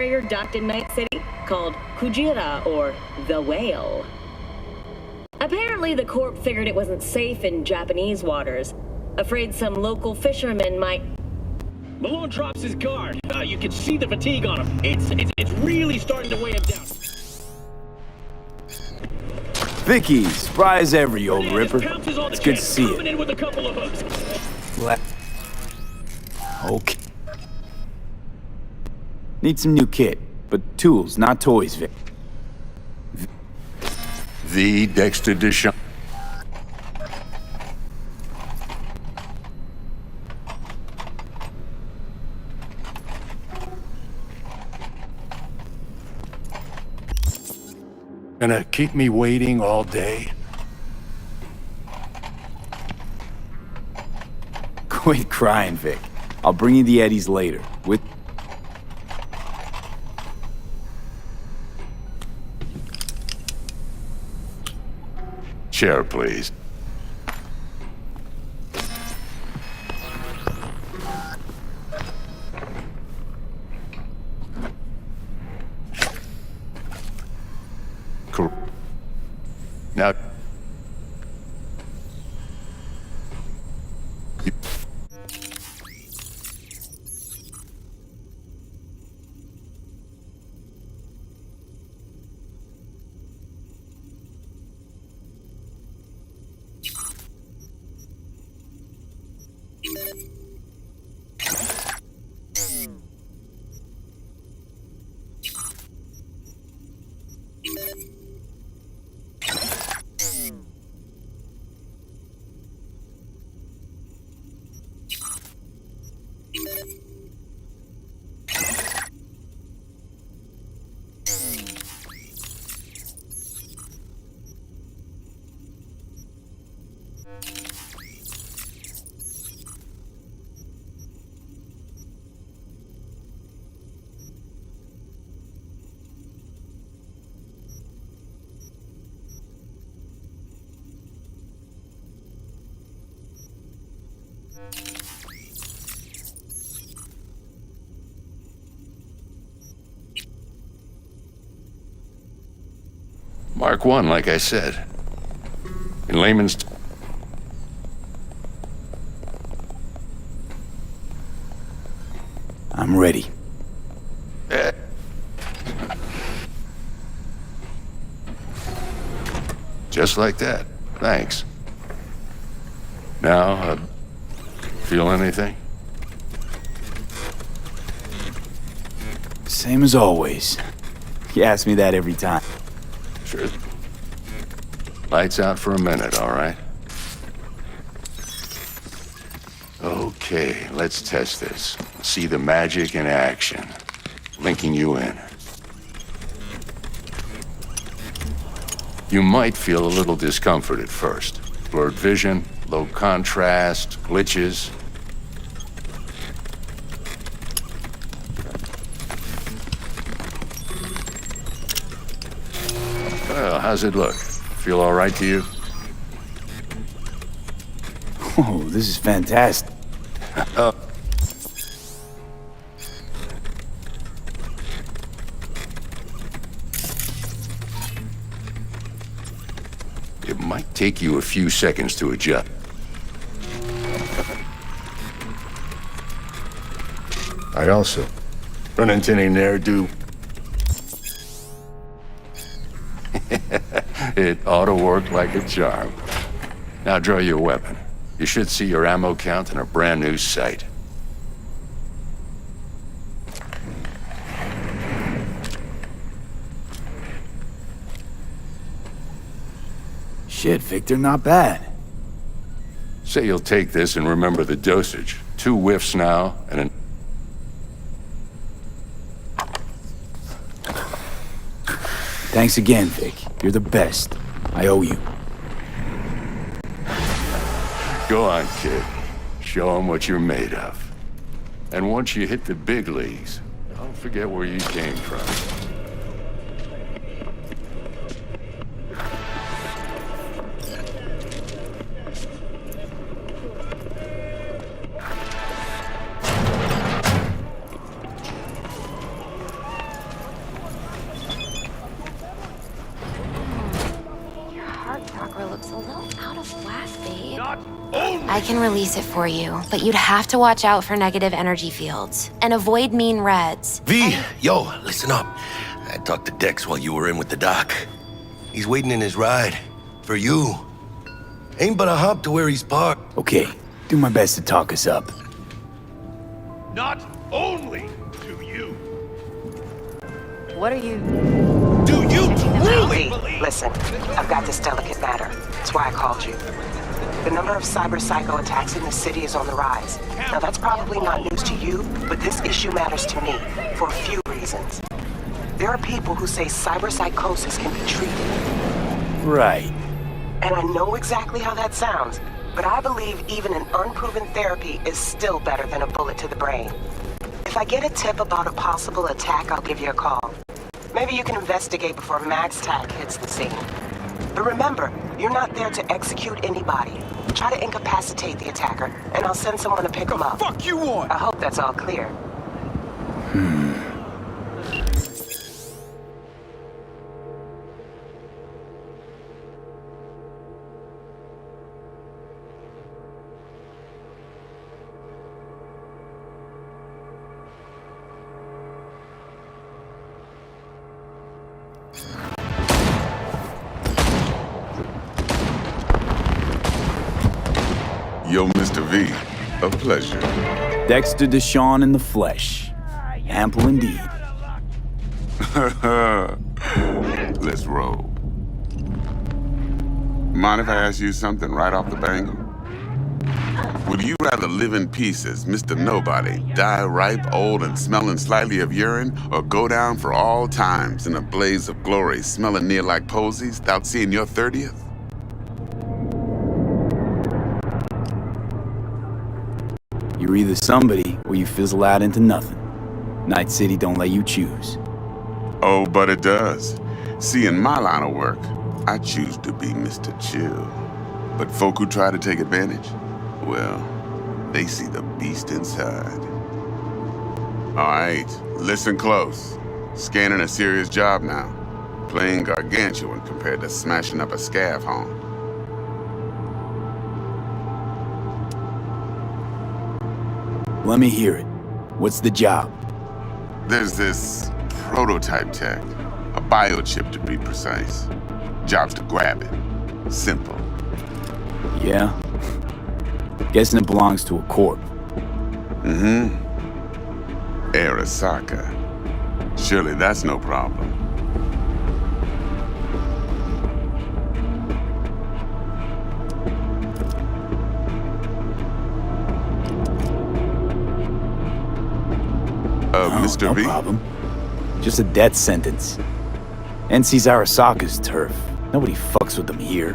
carrier docked in Night City called Kujira, or the Whale. Apparently, the Corp figured it wasn't safe in Japanese waters, afraid some local fishermen might... Malone drops his guard. You can see the fatigue on him. It's really starting to weigh him down. Vicky, surprise every old ripper. It's good to see you. In with a couple of hooks. Okay. Need some new kit, but tools, not toys, Vic. The Dexter Deschamps. Gonna keep me waiting all day? Quit crying, Vic. I'll bring you the Eddies later, with... Chair, please. Now... Mark 1, like I said. In layman's... I'm ready. Just like that. Thanks. Now, feel anything? Same as always. You ask me that every time. Sure. Lights out for a minute, all right? Okay, let's test this. See the magic in action. Linking you in. You might feel a little discomfort at first. Blurred vision, low contrast, glitches. Well, how's it look? Feel all right to you? Oh, this is fantastic. It might take you a few seconds to adjust. I also run into any ne'er-do. It ought to work like a charm. Now draw your weapon. You should see your ammo count in a brand new sight. Shit, Victor, not bad. Say you'll take this and remember the dosage. 2 whiffs now, and an... Thanks again, Vic. You're the best. I owe you. Go on, kid. Show 'em what you're made of. And once you hit the big leagues, don't forget where you came from. I can release it for you, but you'd have to watch out for negative energy fields and avoid mean reds. V, yo, listen up. I talked to Dex while you were in with the doc. He's waiting in his ride. For you. Ain't but a hop to where he's parked. Okay, do my best to talk us up. Not only do you. What are you... Do you truly V, believe? listen, I've got this delicate matter. That's why I called you. The number of cyber psycho attacks in the city is on the rise. Now that's probably not news to you, but this issue matters to me for a few reasons. There are people who say cyber psychosis can be treated. Right. And I know exactly how that sounds, but I believe even an unproven therapy is still better than a bullet to the brain. If I get a tip about a possible attack, I'll give you a call. Maybe you can investigate before MaxTac hits the scene. But remember, you're not there to execute anybody. Try to incapacitate the attacker, and I'll send someone to pick him up. Fuck you want? I hope that's all clear. Yo, Mr. V, a pleasure. Dexter Deshawn in the flesh. Ample indeed. Let's roll. Mind if I ask you something right off the bangle? Would you rather live in pieces, Mr. Nobody, die ripe, old, and smelling slightly of urine, or go down for all times in a blaze of glory, smelling near like posies, without seeing your 30th? You're either somebody or you fizzle out into nothing. Night City don't let you choose. Oh, but it does. See, in my line of work, I choose to be Mr. Chill. But folk who try to take advantage, well, they see the beast inside. All right, listen close. Scanning a serious job now. Playing gargantuan compared to smashing up a scav home. Let me hear it. What's the job? There's this prototype tech, a biochip to be precise. Job's to grab it. Simple. Yeah? Guessing it belongs to a corp. Mm-hmm. Arasaka. Surely that's no problem. Mr. No V? problem. Just a death sentence. NC's Arasaka's turf. Nobody fucks with them here.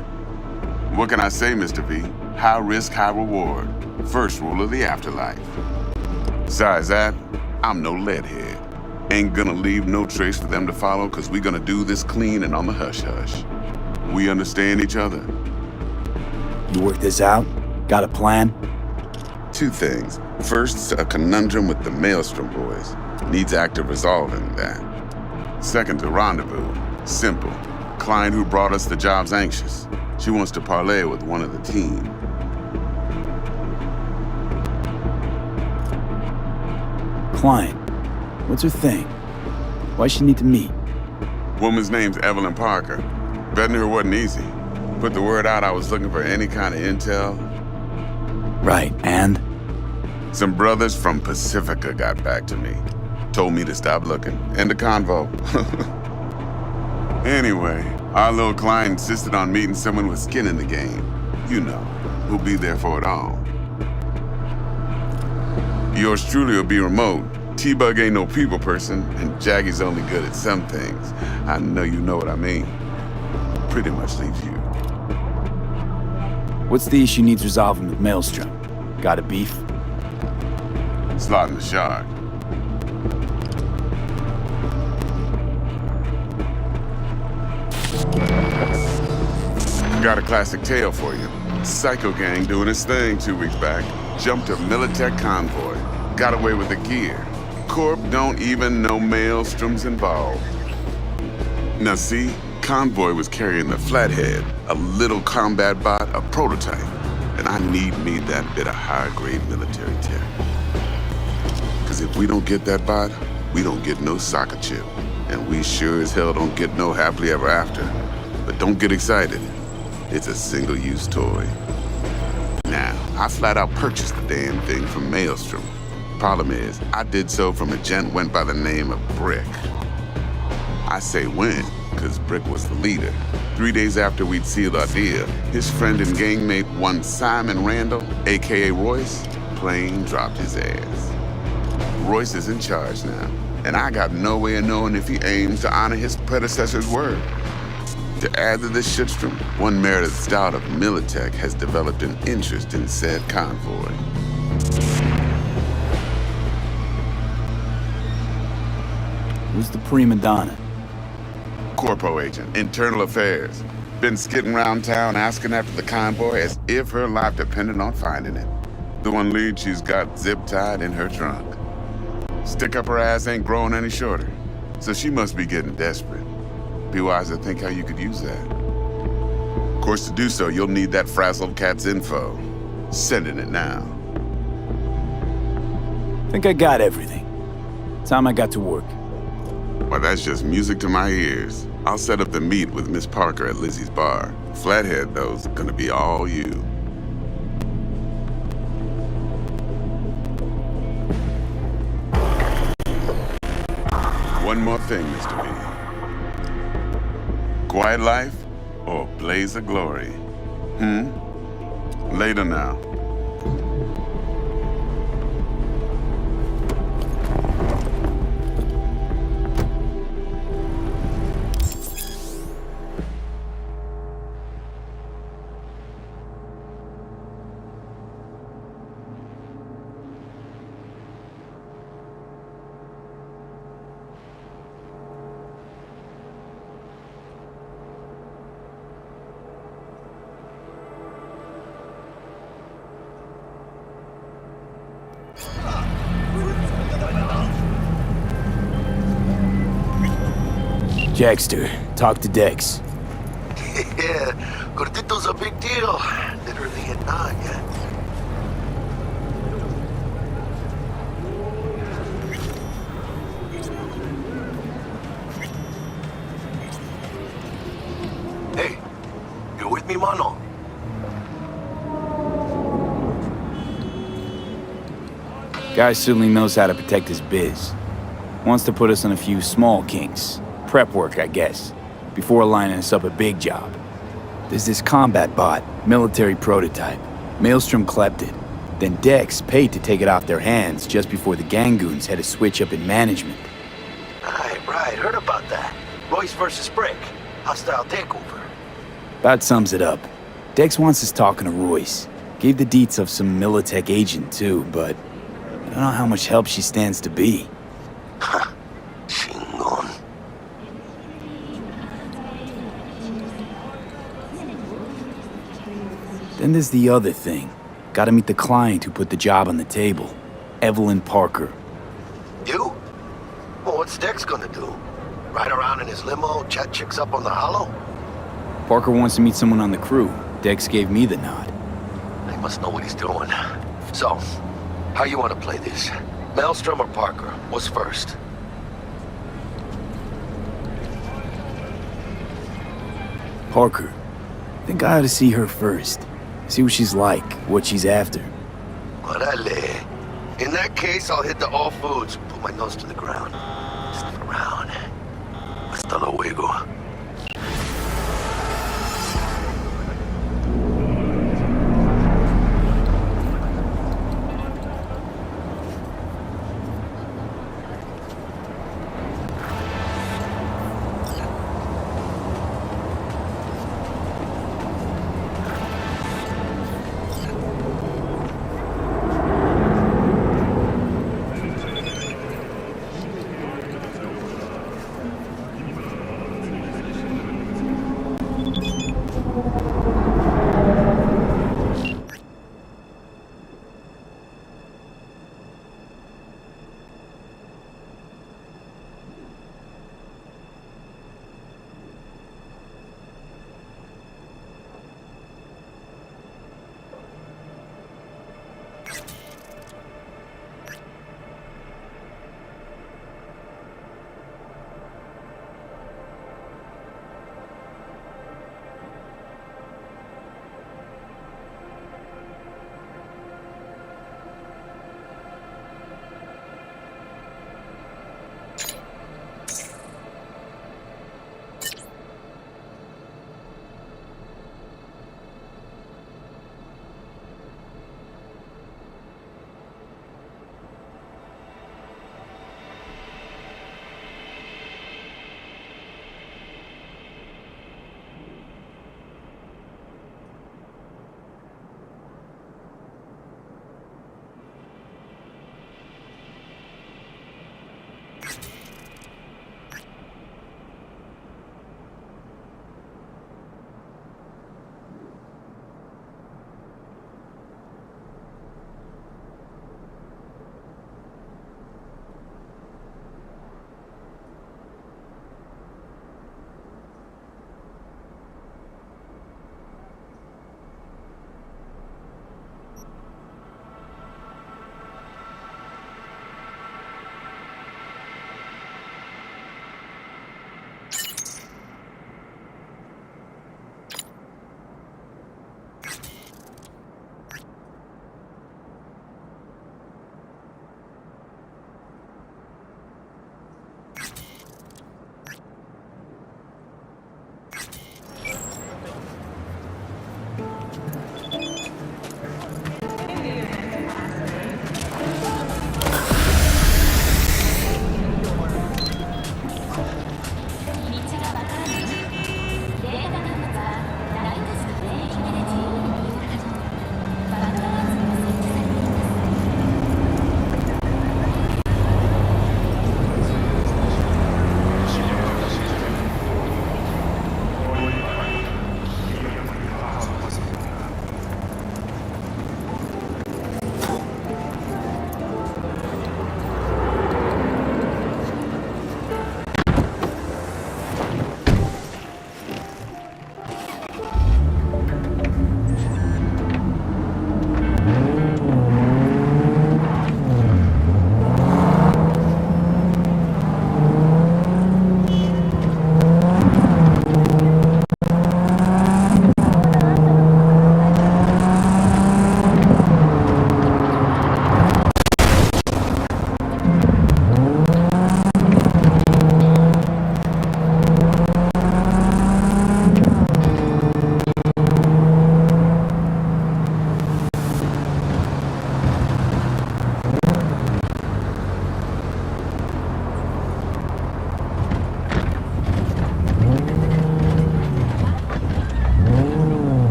What can I say, Mr. V? High risk, high reward. First rule of the afterlife. Besides that, I'm no leadhead. Ain't gonna leave no trace for them to follow, cause we gonna do this clean and on the hush-hush. We understand each other? You work this out? Got a plan? Two things. First, a conundrum with the Maelstrom boys. Needs active resolving that. Second, a rendezvous. Simple. Client who brought us the job's anxious. She wants to parlay with one of the team. Client. What's her thing? Why she need to meet? Woman's name's Evelyn Parker. Betting her wasn't easy. Put the word out I was looking for any kind of intel. Right, and? Some brothers from Pacifica got back to me. Told me to stop looking. End of convo. Anyway, our little client insisted on meeting someone with skin in the game. You know, who'll be there for it all. Yours truly will be remote. T-Bug ain't no people person, and Jaggy's only good at some things. I know you know what I mean. Pretty much leaves you. What's the issue needs resolving with Maelstrom? Got a beef? Slotting the shard. Got a classic tale for you. Psycho gang doing its thing 2 weeks back. Jumped a Militech convoy. Got away with the gear. Corp don't even know Maelstrom's involved. Now see, convoy was carrying the Flathead, a little combat bot, a prototype. And I need me that bit of high-grade military tech. Because if we don't get that bot, we don't get no soccer chip. And we sure as hell don't get no happily ever after. But don't get excited. It's a single-use toy. Now, I flat out purchased the damn thing from Maelstrom. Problem is, I did so from a gent went by the name of Brick. I say when, because Brick was the leader. 3 days after we'd sealed our deal, his friend and gangmate, one Simon Randall, aka Royce, plain dropped his ass. Royce is in charge now, and I got no way of knowing if he aims to honor his predecessor's word. To add to this shitstorm, one Meredith Stout of Militech has developed an interest in said convoy. Who's the prima donna? Corpo agent, internal affairs. Been skidding around town asking after the convoy as if her life depended on finding it. The one lead she's got zip-tied in her trunk. Stick up her ass ain't growing any shorter, so she must be getting desperate. Be wise to think how you could use that. Of course, to do so, you'll need that frazzled cat's info. Sending it now. Think I got everything. Time I got to work. Well, that's just music to my ears. I'll set up the meet with Miss Parker at Lizzie's bar. Flathead, though's gonna be all you. One more thing, Mr. B. Quiet life or blaze of glory? Later now. Jackster, talk to Dex. Yeah, Gordito's a big deal. Literally a nod, yeah. Hey, you with me, mano? Guy certainly knows how to protect his biz. Wants to put us on a few small kinks. Prep work, I guess, before lining us up a big job. There's this combat bot, military prototype. Maelstrom clept it. Then Dex paid to take it off their hands just before the Gangoons had a switch up in management. Right, heard about that. Royce versus Brick. Hostile takeover. That sums it up. Dex wants us talking to Royce. Gave the deets of some Militech agent too, but I don't know how much help she stands to be. Chingon. Then there's the other thing. Gotta meet the client who put the job on the table. Evelyn Parker. You? Well, what's Dex gonna do? Ride around in his limo, chat chicks up on the hollow? Parker wants to meet someone on the crew. Dex gave me the nod. He must know what he's doing. So, how you want to play this? Maelstrom or Parker? What's first? Parker. Think I ought to see her first. See what she's like, what she's after. Orale. In that case, I'll hit the all foods, put my nose to the ground. Sniff around. Hasta luego.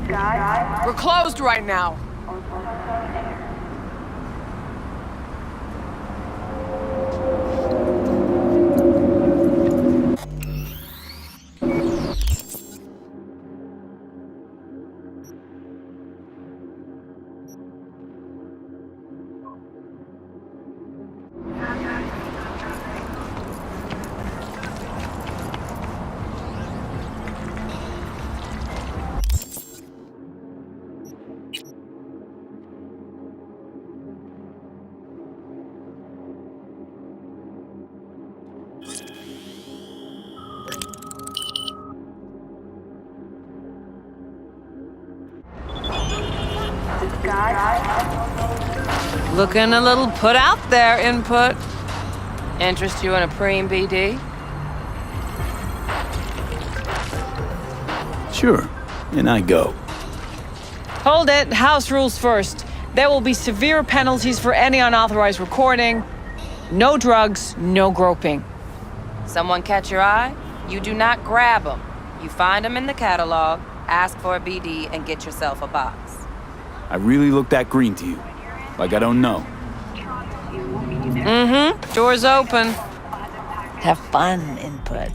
We're closed right now. Looking a little put out there, Input. Interest you in a preem BD? Sure, and I go. Hold it. House rules first. There will be severe penalties for any unauthorized recording. No drugs, no groping. Someone catch your eye? You do not grab them. You find them in the catalog, ask for a BD, and get yourself a box. I really look that green to you. Like I don't know. Mm-hmm. Door's open. Have fun, Input.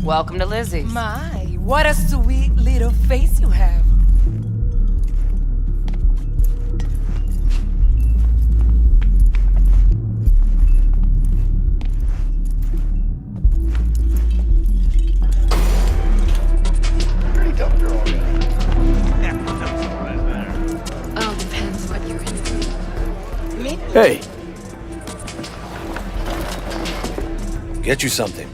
Welcome to Lizzie's. My, what a sweet little face you have. Oh, depends what you're into. Me? Hey, Get you something.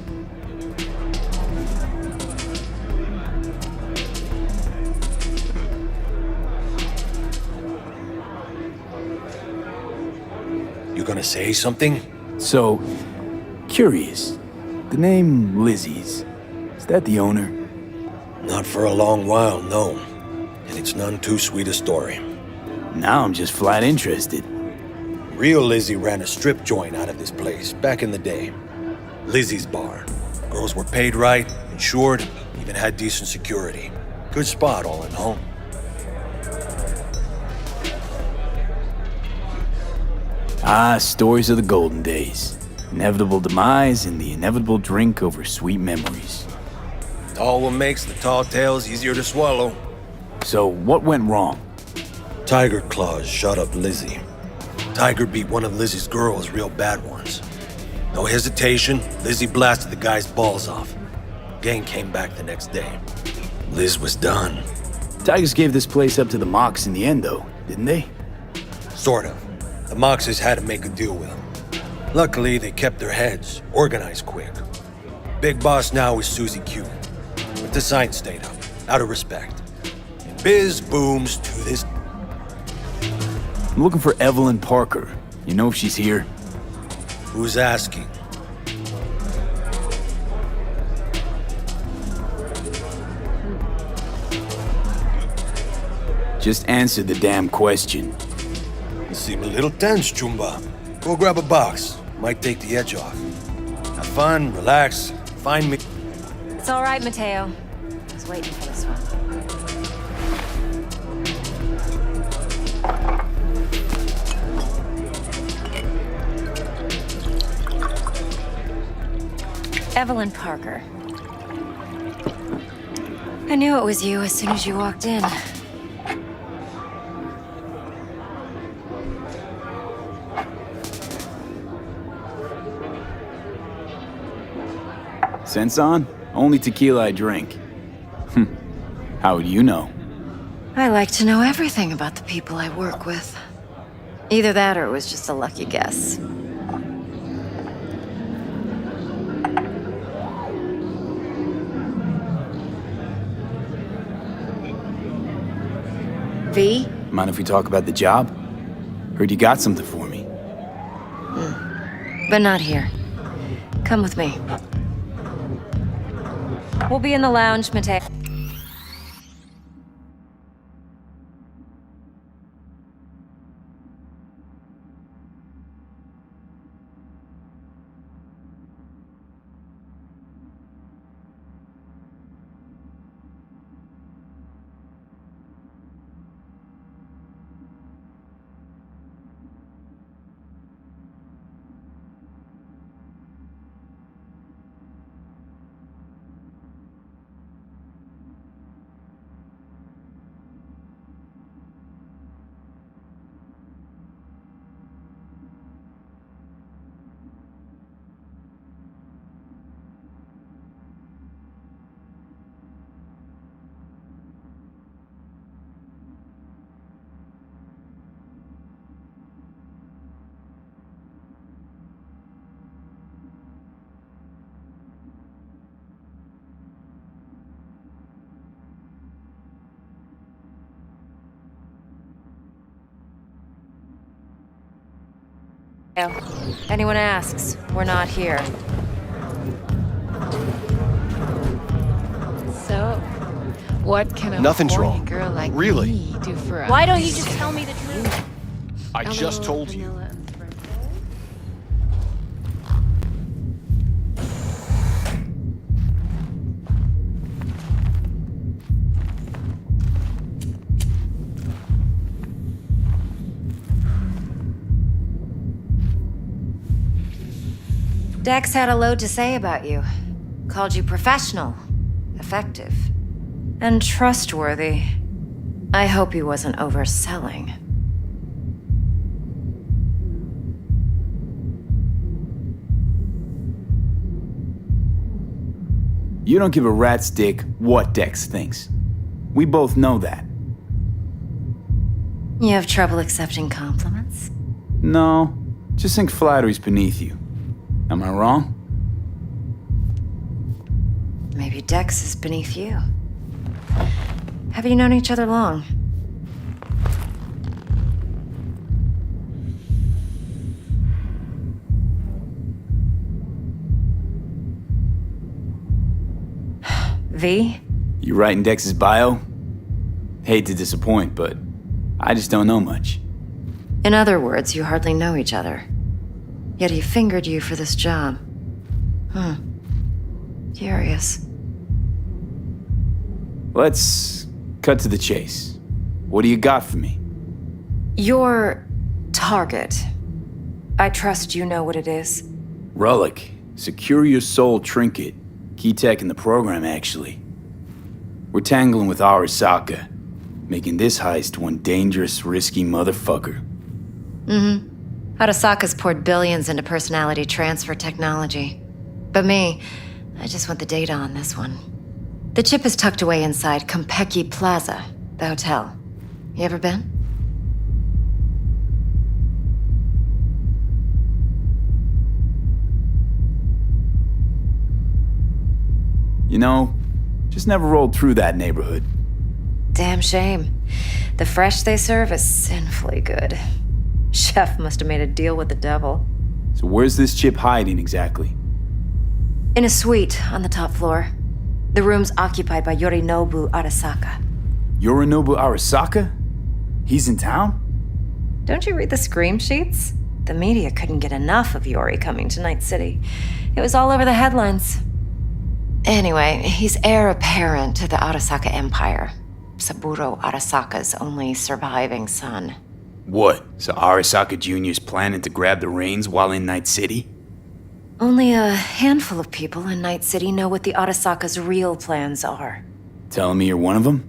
You gonna say something? so, curious. The name Lizzie's, is that the owner? Not for a long while, no. And it's none too sweet a story. Now I'm just flat interested. Real Lizzie ran a strip joint out of this place back in the day. Lizzie's Bar. Girls were paid right, insured, even had decent security. Good spot all in all. Ah, stories of the golden days. Inevitable demise and the inevitable drink over sweet memories. All what makes the tall tales easier to swallow. So, what went wrong? Tiger Claws shot up Lizzie. Tiger beat one of Lizzie's girls real bad once. No hesitation, Lizzie blasted the guy's balls off. Gang came back the next day. Liz was done. Tigers gave this place up to the Mox in the end, though, didn't they? Sort of. The Moxes had to make a deal with them. Luckily, they kept their heads, organized quick. Big boss now is Susie Q. But the sign stayed up, out of respect. And biz booms to this. I'm looking for Evelyn Parker. You know if she's here? Who's asking? Just answer the damn question. You seem a little tense, Chumba. Go grab a box. Might take the edge off. Have fun, relax, find me. It's all right, Mateo. I was waiting for this one. Evelyn Parker. I knew it was you as soon as you walked in. Sense on? Only tequila I drink. How would you know? I like to know everything about the people I work with. Either that or it was just a lucky guess. V? Mind if we talk about the job? Heard you got something for me. But not here. Come with me. We'll be in the lounge, Mateo. Anyone asks, we're not here. So, what can a Nothing's horny wrong. girl like Really? me do for us? Why don't you just tell me the truth? I just told you. Dex had a load to say about you. Called you professional, effective, and trustworthy. I hope he wasn't overselling. You don't give a rat's dick what Dex thinks. We both know that. You have trouble accepting compliments? No, just think flattery's beneath you. Am I wrong? Maybe Dex is beneath you. Have you known each other long? V? You writing Dex's bio? Hate to disappoint, but I just don't know much. In other words, you hardly know each other. Yet he fingered you for this job. Curious. Let's cut to the chase. What do you got for me? Your target. I trust you know what it is. Relic. Secure your soul trinket. Key tech in the program, actually. We're tangling with Arasaka, making this heist one dangerous, risky motherfucker. Arasaka's poured billions into personality transfer technology. But me, I just want the data on this one. The chip is tucked away inside Konpeki Plaza, the hotel. You ever been? You know, just never rolled through that neighborhood. Damn shame. The fresh they serve is sinfully good. Chef must have made a deal with the devil. So where's this chip hiding exactly? In a suite on the top floor. The room's occupied by Yorinobu Arasaka. Yorinobu Arasaka? He's in town? Don't you read the scream sheets? The media couldn't get enough of Yori coming to Night City. It was all over the headlines. Anyway, he's heir apparent to the Arasaka Empire. Saburo Arasaka's only surviving son. What? So Arasaka Jr.'s planning to grab the reins while in Night City? Only a handful of people in Night City know what the Arasaka's real plans are. Telling me you're one of them?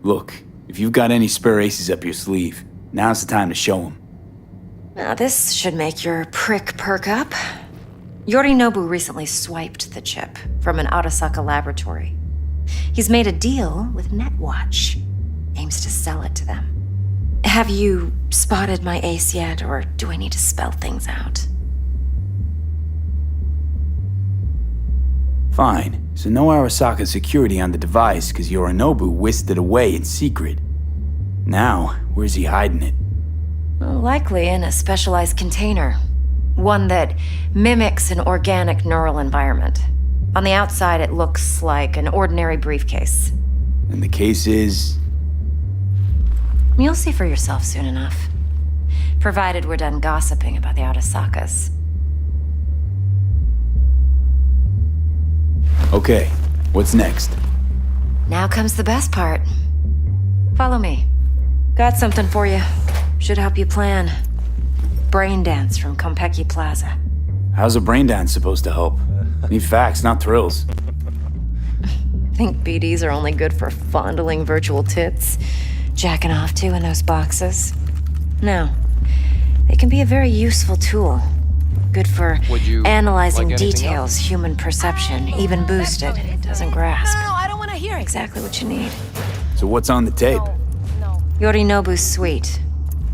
Look, if you've got any spare aces up your sleeve, now's the time to show them. Now this should make your prick perk up. Yorinobu recently swiped the chip from an Arasaka laboratory. He's made a deal with Netwatch. Aims to sell it to them. Have you spotted my ace yet, or do I need to spell things out? Fine, so no Arasaka security on the device because Yorinobu whisked it away in secret. Now, where's he hiding it? Well, likely in a specialized container. One that mimics an organic neural environment. On the outside, it looks like an ordinary briefcase. And the case is... You'll see for yourself soon enough. Provided we're done gossiping about the Arasakas. Okay, what's next? Now comes the best part. Follow me. Got something for you. Should help you plan. Brain dance from Konpeki Plaza. How's a brain dance supposed to help? Need facts, not thrills. Think BDs are only good for fondling virtual tits? Jacking off to in those boxes? No. They can be a very useful tool. Good for analyzing details human perception, even boosted, doesn't grasp. No, I don't want to hear it. Exactly what you need. So what's on the tape? Yorinobu's suite.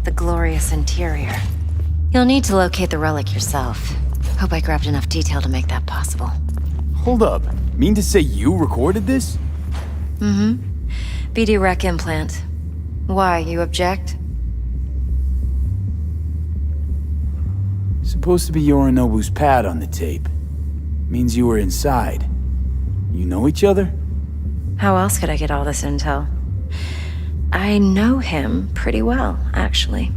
The glorious interior. You'll need to locate the relic yourself. Hope I grabbed enough detail to make that possible. Hold up. Mean to say you recorded this? Mm-hmm. BD rec implant. Why, you object? Supposed to be Yorinobu's pad on the tape. Means you were inside. You know each other? How else could I get all this intel? I know him pretty well, actually.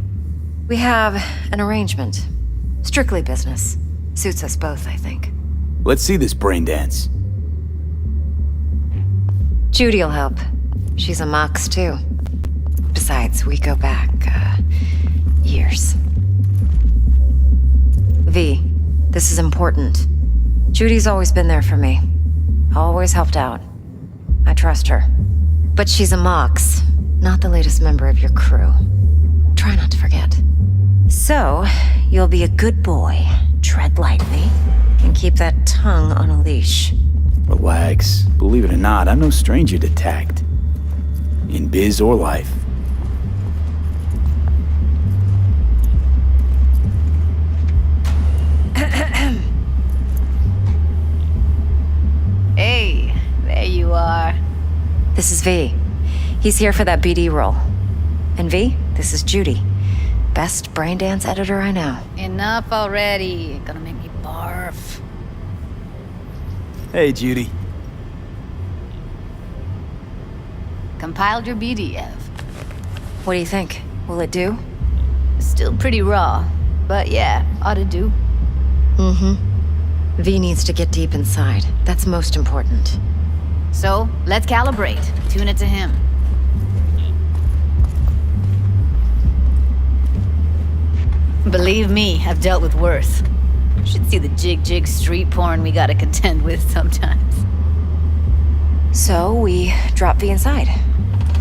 We have an arrangement. Strictly business. Suits us both, I think. Let's see this brain dance. Judy'll help. She's a Mox, too. Besides, we go back, years. V, this is important. Judy's always been there for me. Always helped out. I trust her. But she's a Mox, not the latest member of your crew. Try not to forget. So, you'll be a good boy, tread lightly, and keep that tongue on a leash. Relax. Believe it or not, I'm no stranger to tact. In biz or life. Hey, there you are. This is V. He's here for that BD role. And V, this is Judy. Best brain dance editor I know. Enough already. Gonna make me barf. Hey, Judy. Compiled your BDF. What do you think? Will it do? Still pretty raw, but yeah, ought to do. Mm-hmm. V needs to get deep inside. That's most important. So, let's calibrate. Tune it to him. Believe me, I've dealt with worse. Should see the jig street porn we gotta contend with sometimes. So, we drop V inside.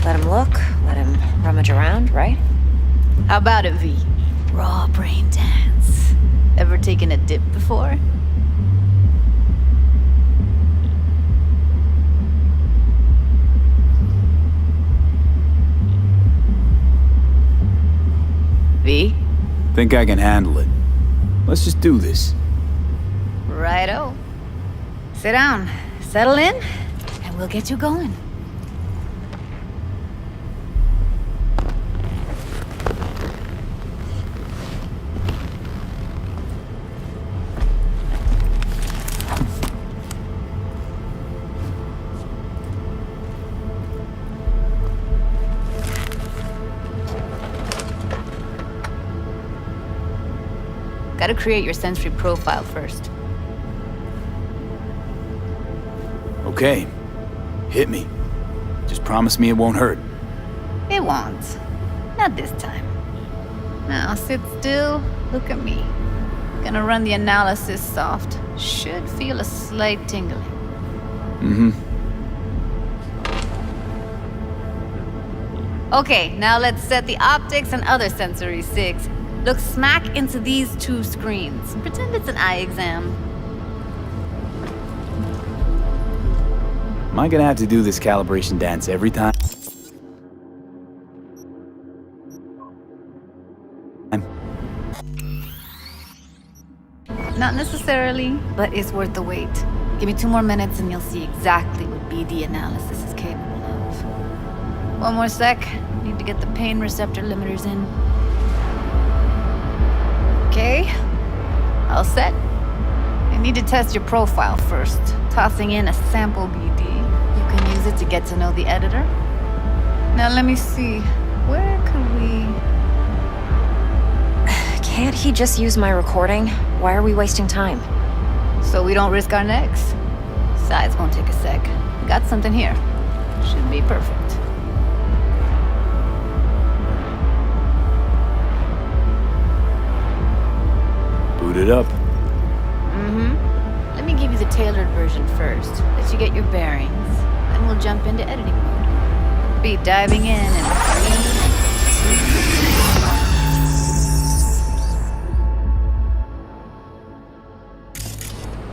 Let him look, let him rummage around, right? How about it, V? Raw brain dance. Ever taken a dip before? V? Think I can handle it. Let's just do this. Righto. Sit down, settle in, and we'll get you going. Gotta create your sensory profile first. Okay. Hit me. Just promise me it won't hurt. It won't. Not this time. Now sit still, look at me. Gonna run the analysis soft. Should feel a slight tingling. Mm-hmm. Okay, now let's set the optics and other sensory SIGs. Look smack into these two screens. Pretend it's an eye exam. Am I gonna have to do this calibration dance every time? Not necessarily, but it's worth the wait. Give me 2 more minutes and you'll see exactly what BD analysis is capable of. 1 more sec. Need to get the pain receptor limiters in. Okay, all set. I need to test your profile first, tossing in a sample BD. You can use it to get to know the editor. Now let me see, where could we... Can't he just use my recording? Why are we wasting time? So we don't risk our necks. Besides, won't take a sec. Got something here. Should be perfect. Boot it up. Mm-hmm. Let me give you the tailored version first. Let you get your bearings. Then we'll jump into editing mode. Be diving in and...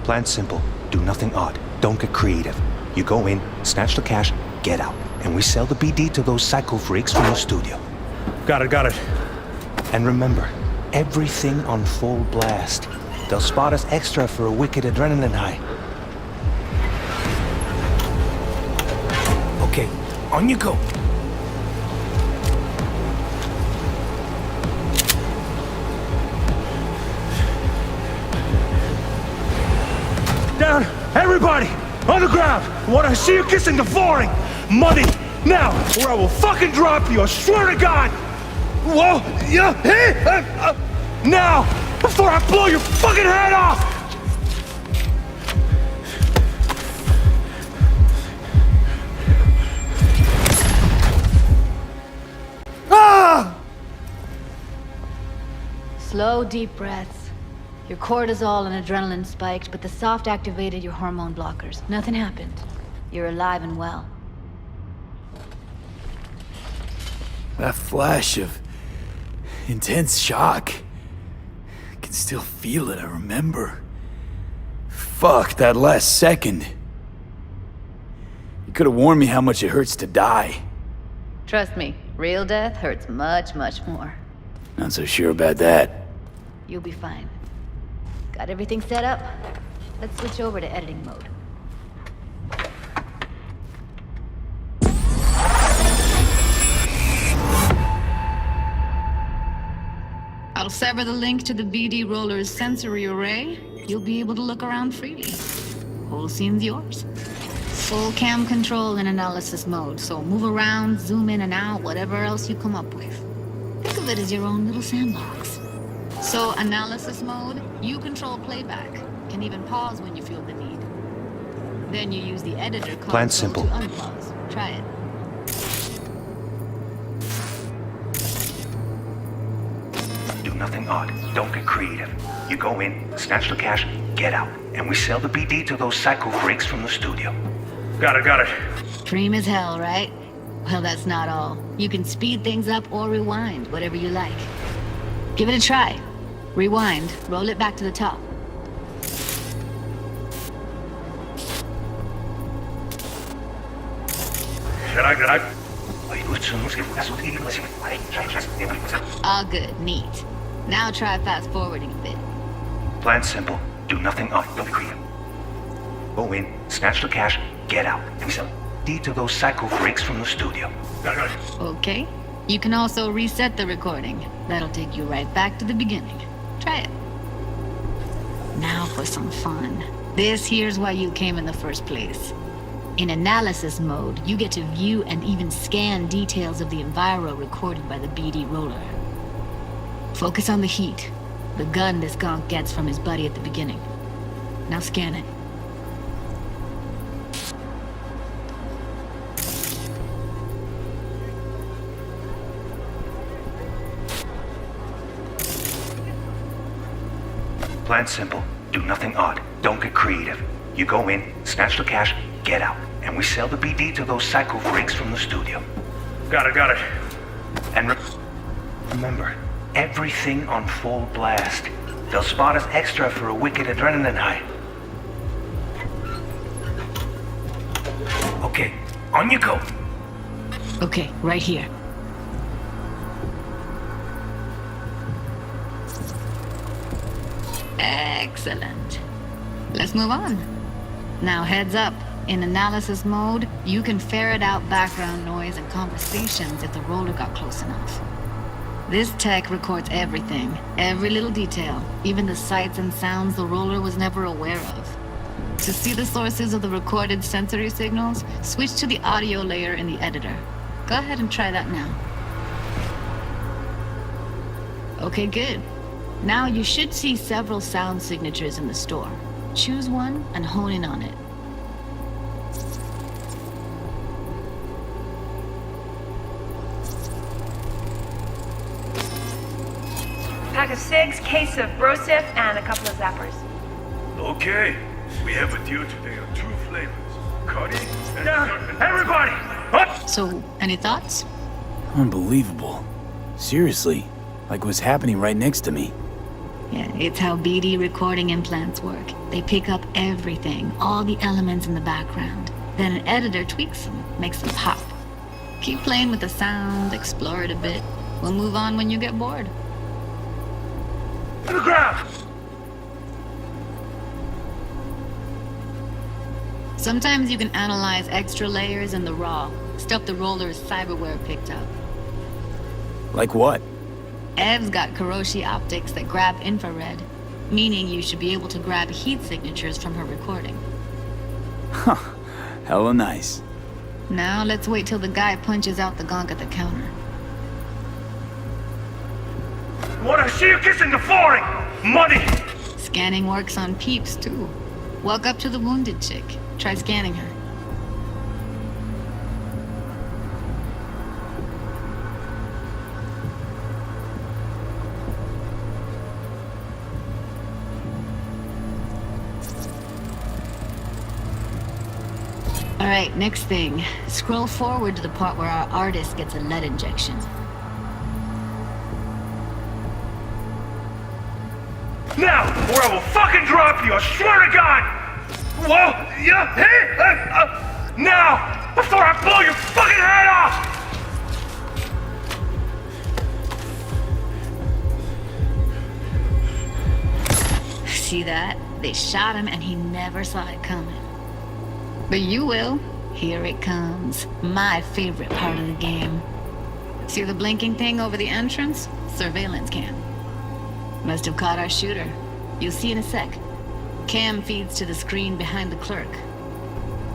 Plan's simple. Do nothing odd. Don't get creative. You go in, snatch the cash, get out. And we sell the BD to those psycho freaks from the studio. Got it. And remember, everything on full blast. They'll spot us extra for a wicked adrenaline high. Okay, On you go. Down! Everybody! On the ground! I want to see you kissing the flooring! Money! Now! Or I will fucking drop you, I swear to God! Whoa! Yeah! Hey! Now! Before I blow your fucking head off! Ah! Slow, deep breaths. Your cortisol and adrenaline spiked, but the soft activated your hormone blockers. Nothing happened. You're alive and well. That flash of intense shock. I can still feel it, I remember. Fuck, that last second. You could have warned me how much it hurts to die. Trust me, real death hurts much, much more. Not so sure about that. You'll be fine. Got everything set up? Let's switch over to editing mode. I'll sever the link to the BD Roller's sensory array. You'll be able to look around freely. Whole scene's yours. Full cam control in analysis mode, so move around, zoom in and out, whatever else you come up with. Think of it as your own little sandbox. So, analysis mode, you control playback. Can even pause when you feel the need. Then you use the editor console Plan simple. to unpause. Try it. Do nothing odd. Don't get creative. You go in, snatch the cash, get out. And we sell the BD to those psycho freaks from the studio. Got it. Dream as hell, right? Well, that's not all. You can speed things up or rewind, whatever you like. Give it a try. Rewind, roll it back to the top. All good, neat. Now try fast forwarding a bit. Plan simple. Do nothing odd. Don't be creative. Go in, snatch the cash, get out. And we sell BD to those psycho freaks from the studio. Got it. Okay. You can also reset the recording. That'll take you right back to the beginning. Try it. Now for some fun. This here's why you came in the first place. In analysis mode, you get to view and even scan details of the enviro recorded by the BD roller. Focus on the heat, the gun this gonk gets from his buddy at the beginning. Now scan it. Plan simple. Do nothing odd. Don't get creative. You go in, snatch the cash, get out. And we sell the BD to those psycho freaks from the studio. Got it. And remember, everything on full blast. They'll spot us extra for a wicked adrenaline high. Okay, on you go. Okay, right here. Excellent. Let's move on. Now heads up. In analysis mode, you can ferret out background noise and conversations if the roller got close enough. This tech records everything, every little detail, even the sights and sounds the roller was never aware of. To see the sources of the recorded sensory signals, switch to the audio layer in the editor. Go ahead and try that now. Okay, good. Now you should see several sound signatures in the store. Choose one and hone in on it. Pack of 6, case of Brosif, and a couple of zappers. Okay, we have with you today on 2 flavors. Cuddy and... Now, everybody! Up! So, any thoughts? Unbelievable. Seriously, like what's happening right next to me. Yeah, it's how BD recording implants work. They pick up everything, all the elements in the background. Then an editor tweaks them, makes them pop. Keep playing with the sound, explore it a bit. We'll move on when you get bored. To the ground! Sometimes you can analyze extra layers in the RAW. Stuff the roller's cyberware picked up. Like what? Ev's got Kiroshi optics that grab infrared, meaning you should be able to grab heat signatures from her recording. Huh. Hella nice. Now let's wait till the guy punches out the gong at the counter. Wanna see you kissing the flooring? Money! Scanning works on peeps, too. Walk up to the wounded chick. Try scanning her. Alright, next thing. Scroll forward to the part where our artist gets a lead injection. Now, or I will fucking drop you, I swear to God! Whoa, yeah, hey, now, before I blow your fucking head off! See that? They shot him and he never saw it coming. But you will. Here it comes. My favorite part of the game. See the blinking thing over the entrance? Surveillance cam. Must have caught our shooter. You'll see in a sec. Cam feeds to the screen behind the clerk.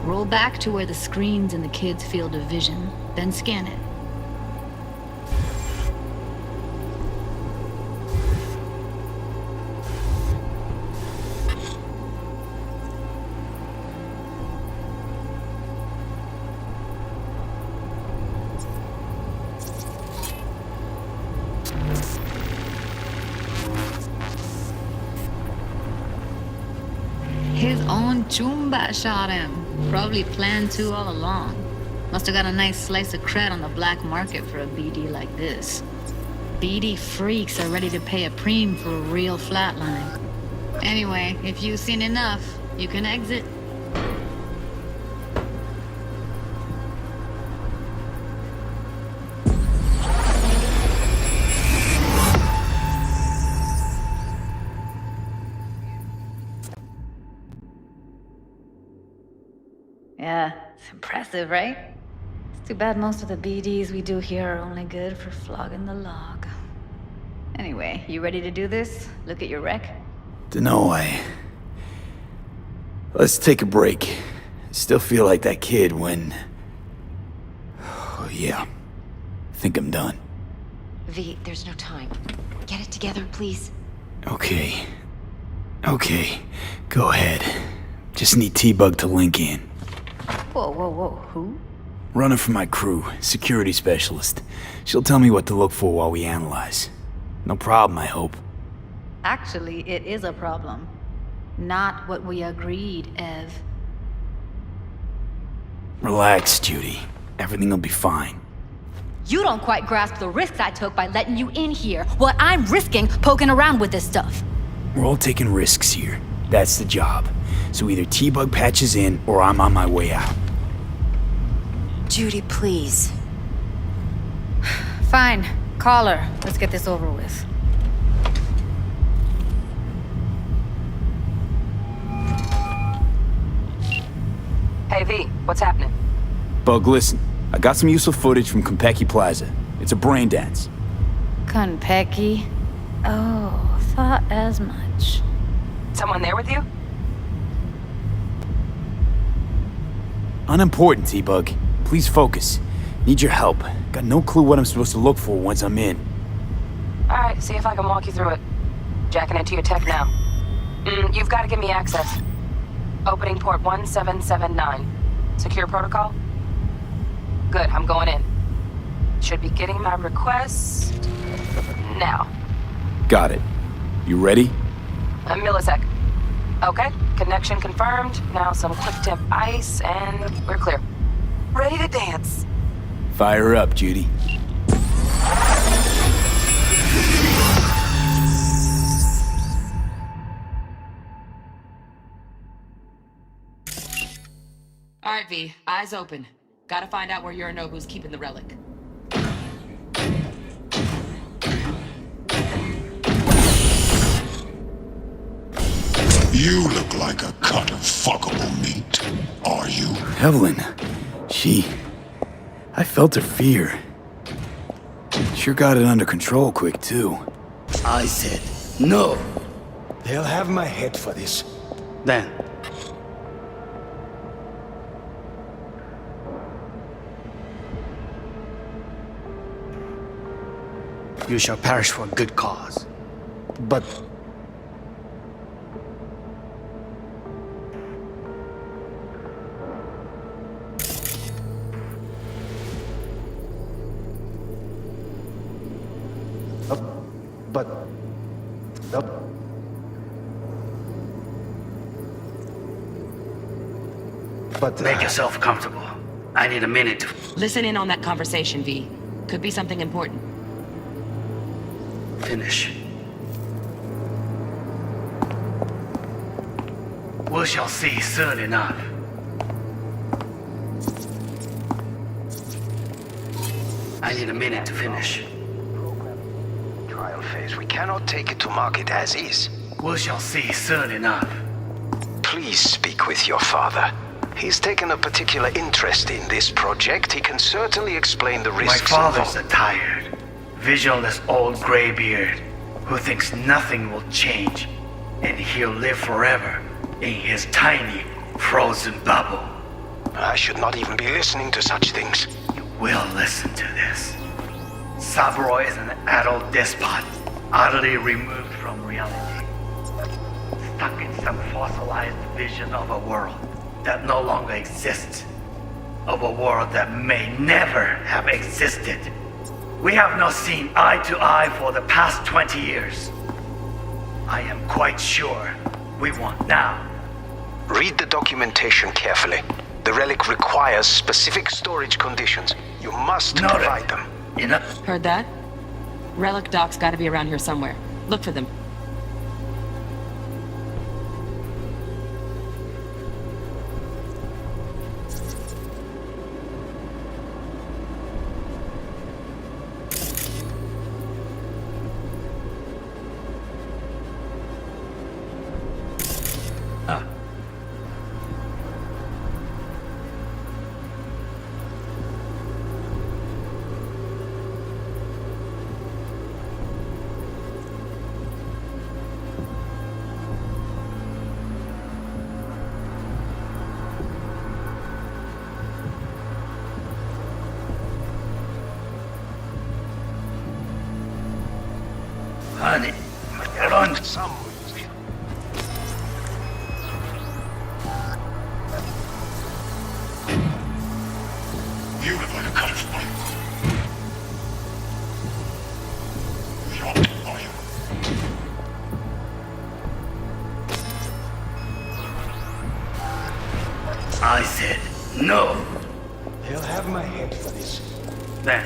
Roll back to where the screen's in the kid's field of vision, then scan it. His own Chumba shot him. Probably planned to all along. Must have got a nice slice of cred on the black market for a BD like this. BD freaks are ready to pay a preem for a real flatline. Anyway, if you've seen enough, you can exit. Yeah, it's impressive, right? It's too bad most of the BDs we do here are only good for flogging the log. Anyway, you ready to do this? Look at your rec? Dunno, Let's take a break. Still feel like that kid when... Oh, yeah. Think I'm done. V, there's no time. Get it together, please. Okay. Go ahead. Just need T-Bug to link in. Whoa, who? Runner for my crew, security specialist. She'll tell me what to look for while we analyze. No problem, I hope. Actually, it is a problem. Not what we agreed, Ev. Relax, Judy. Everything will be fine. You don't quite grasp the risks I took by letting you in here. What I'm risking poking around with this stuff. We're all taking risks here. That's the job. So either T-Bug patches in, or I'm on my way out. Judy, please. Fine. Call her. Let's get this over with. Hey, V, what's happening? Bug, listen. I got some useful footage from Konpeki Plaza. It's a brain dance. Konpeki? Oh, thought as much. Someone there with you? Unimportant, T-Bug. Please focus. Need your help. Got no clue what I'm supposed to look for once I'm in. Alright, see if I can walk you through it. Jacking into your tech now. You've got to give me access. Opening port 1779. Secure protocol? Good, I'm going in. Should be getting my request... now. Got it. You ready? A millisec. Okay, connection confirmed. Now some quick temp ice, and we're clear. Ready to dance. Fire up, Judy. All right, V. Eyes open. Gotta find out where Yorinobu's keeping the relic. You look like a cut of fuckable meat, are you? Evelyn, she... I felt her fear. Sure got it under control quick, too. I said, no. They'll have my head for this. Then. You shall perish for a good cause. But... Make yourself comfortable. I need a minute to... Listen in on that conversation, V. Could be something important. Finish. We shall see soon enough. I need a minute to finish. Trial phase. We cannot take it to market as is. We shall see soon enough. Please speak with your father. He's taken a particular interest in this project. He can certainly explain the risks. My father's a tired, visionless old graybeard who thinks nothing will change, and he'll live forever in his tiny, frozen bubble. I should not even be listening to such things. You will listen to this. Saburo is an adult despot, utterly removed from reality, stuck in some fossilized vision of a world that no longer exists, of a world that may never have existed. We have not seen eye to eye for the past 20 years. I am quite sure we won't now. Read the documentation carefully. The relic requires specific storage conditions. You must provide them. Heard that? Relic doc's gotta be around here somewhere. Look for them. Honey, get on. You look like a cut of flame. I said no. They'll have my head for this. Then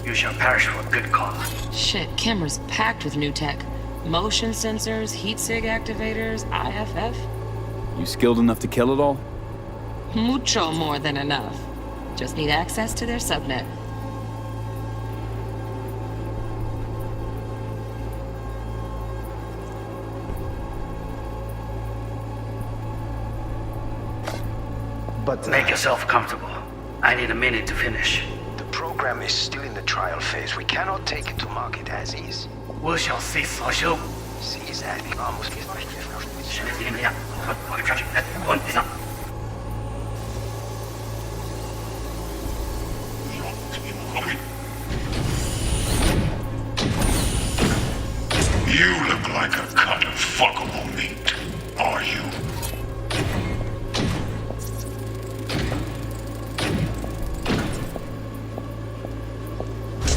you shall perish for a good cause. Shit, camera's packed with new tech. Motion sensors, heat sig activators, IFF. You skilled enough to kill it all? Mucho more than enough. Just need access to their subnet. But make yourself comfortable. I need a minute to finish. The program is still in the trial phase. We cannot take it to market as is. We shall see, social. See that? Almost. You look like a cut of fuckable meat, are you?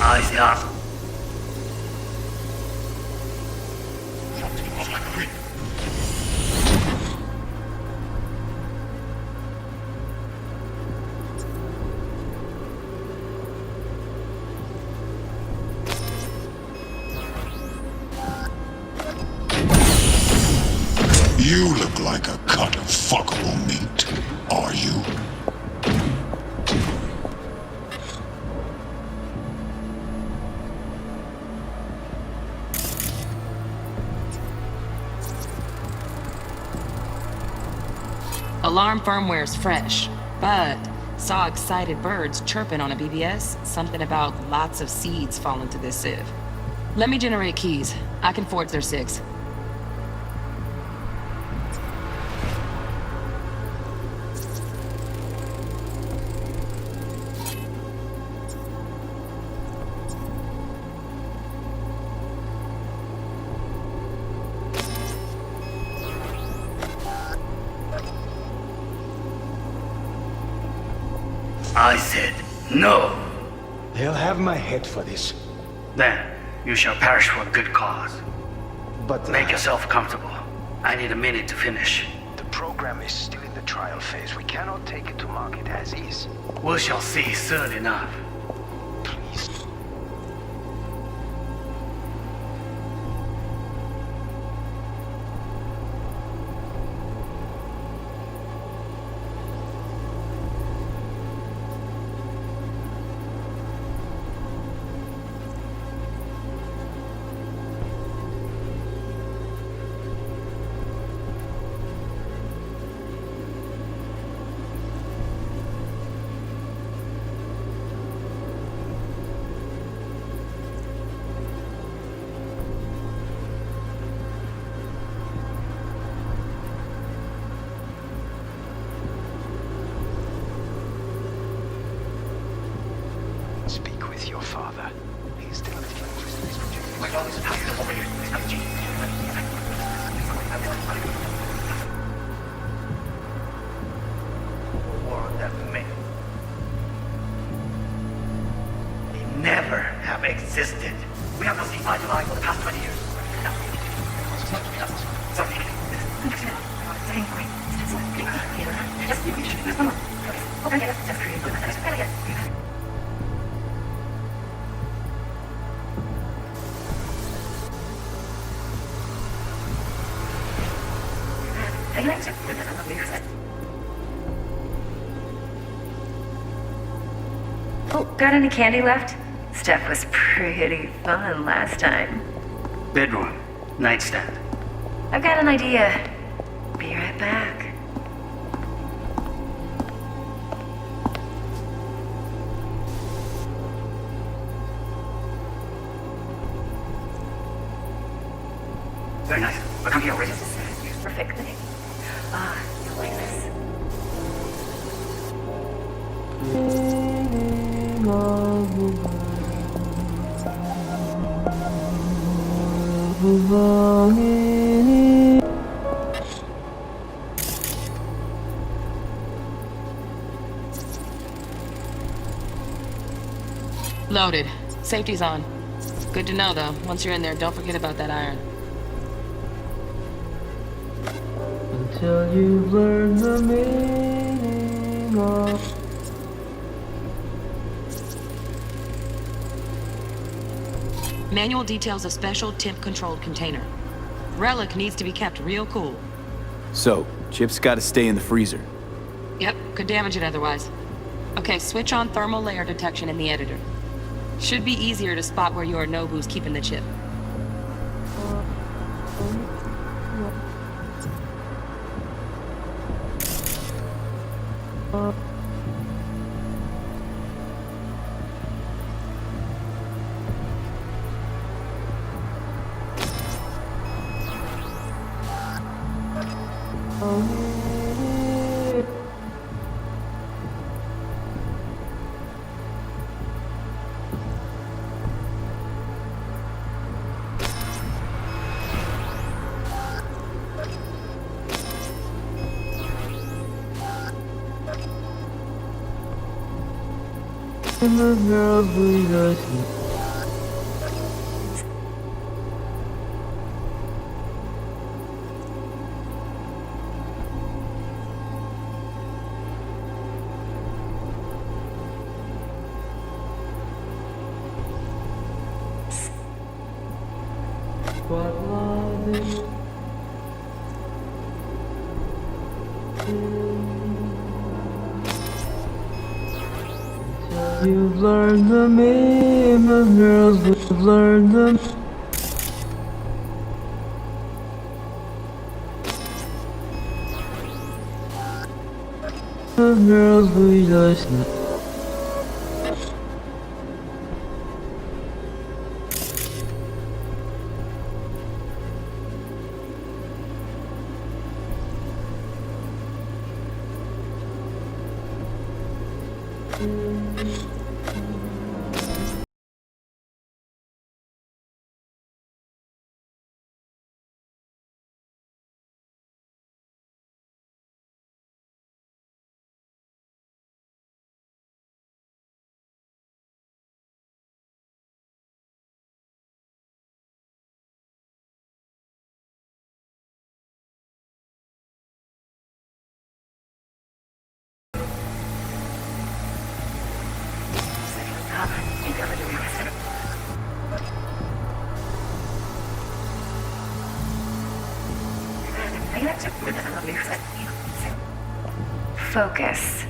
Eyes up. You look like a cut of fuckable meat, are you? Alarm firmware's fresh, but Saw excited birds chirping on a BBS, something about lots of seeds falling to this sieve. Let me generate keys. I can forge their SIGs. I said no. They'll have my head for this. Then you shall perish for a good cause. But make yourself comfortable. I need a minute to finish. The program is still in the trial phase. We cannot take it to market as is. We shall see soon enough. Please. Speak with your father. He's still interested in this World that may never have existed. We have not seen eye to eye for the past 20 years. Oh, got any candy left? Stuff was pretty fun last time. Bedroom, nightstand. I've got an idea. Be right back. Very nice. But come here already. Perfect thing. Ah, you'll like this. Loaded. Safety's on. Good to know, though. Once you're in there, don't forget about that iron. Until you learn the meaning of... Manual details a special temp-controlled container. Relic needs to be kept real cool. So, Chip's gotta stay in the freezer. Yep, could damage it otherwise. Okay, switch on thermal layer detection in the editor. Should be easier to spot where Yorinobu's keeping the chip. You've learned the meme of girls, we've learned them. girls we just met. Focus.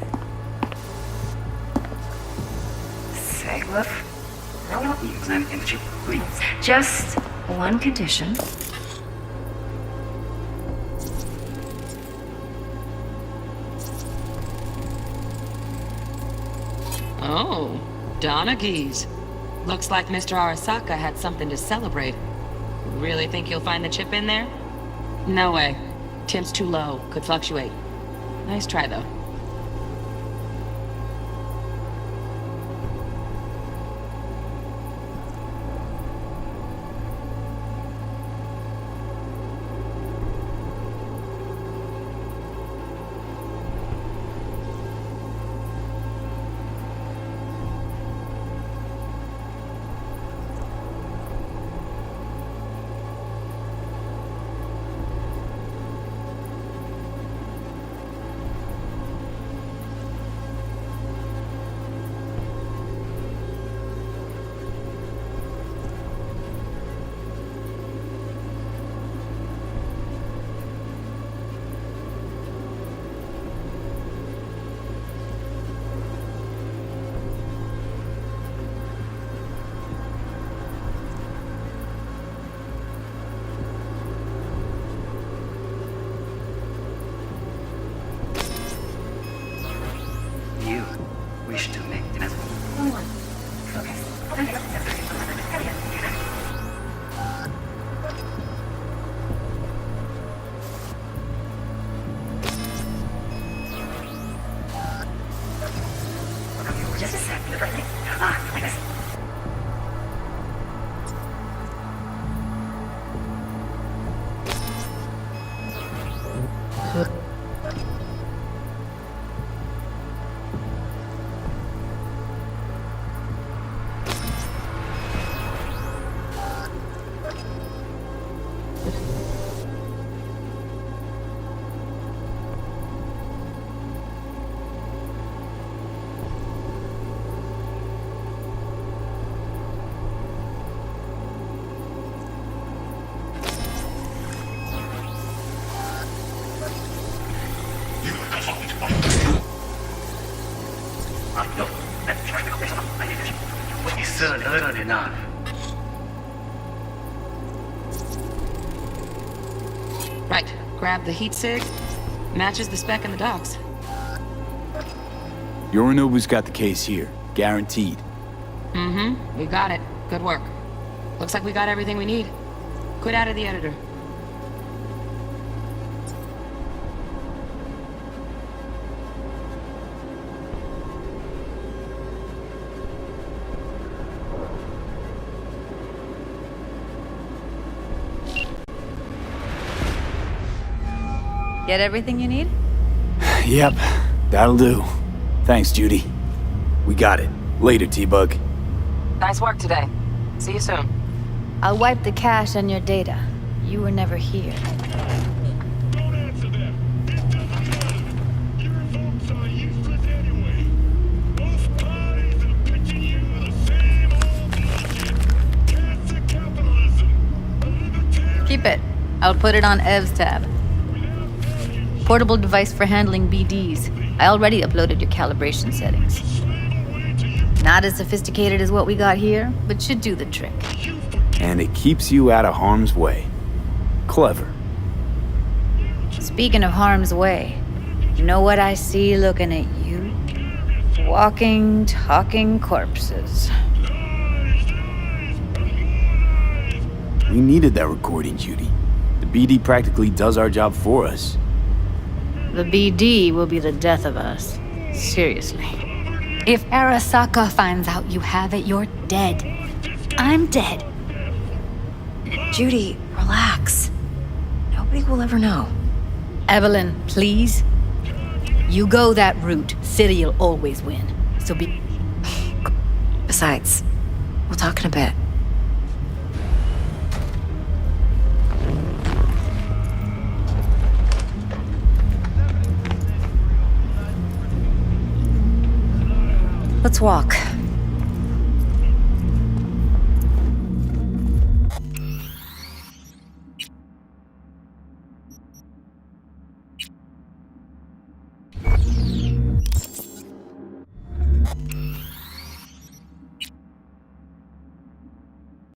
Just one condition. Oh, Donaghy's. Looks like Mr. Arasaka had something to celebrate. Really think you'll find the chip in there? No way. Temp's too low. Could fluctuate. Nice try, though. Wish to make this. Just a sec. Like this. Enough. Right. Grab the heat sig. Matches the spec in the docks. Yorinobu's got the case here. Guaranteed. Mm-hmm. We got it. Good work. Looks like we got everything we need. Quit out of the editor. Get everything you need? Yep, that'll do. Thanks, Judy. We got it. Later, T-Bug. Nice work today. See you soon. I'll wipe the cache on your data. You were never here. Keep it. I'll put it on Ev's tab. Portable device for handling BDs. I already uploaded your calibration settings. Not as sophisticated as what we got here, but should do the trick. And it keeps you out of harm's way. Clever. Speaking of harm's way, You know what I see looking at you? Walking, talking corpses. We needed that recording, Judy. The BD practically does our job for us. The BD will be the death of us. Seriously. If Arasaka finds out you have it, you're dead. I'm dead. Judy, relax. Nobody will ever know. Evelyn, please. You go that route, City'll always win. So be... Besides, we'll talk in a bit. Let's walk.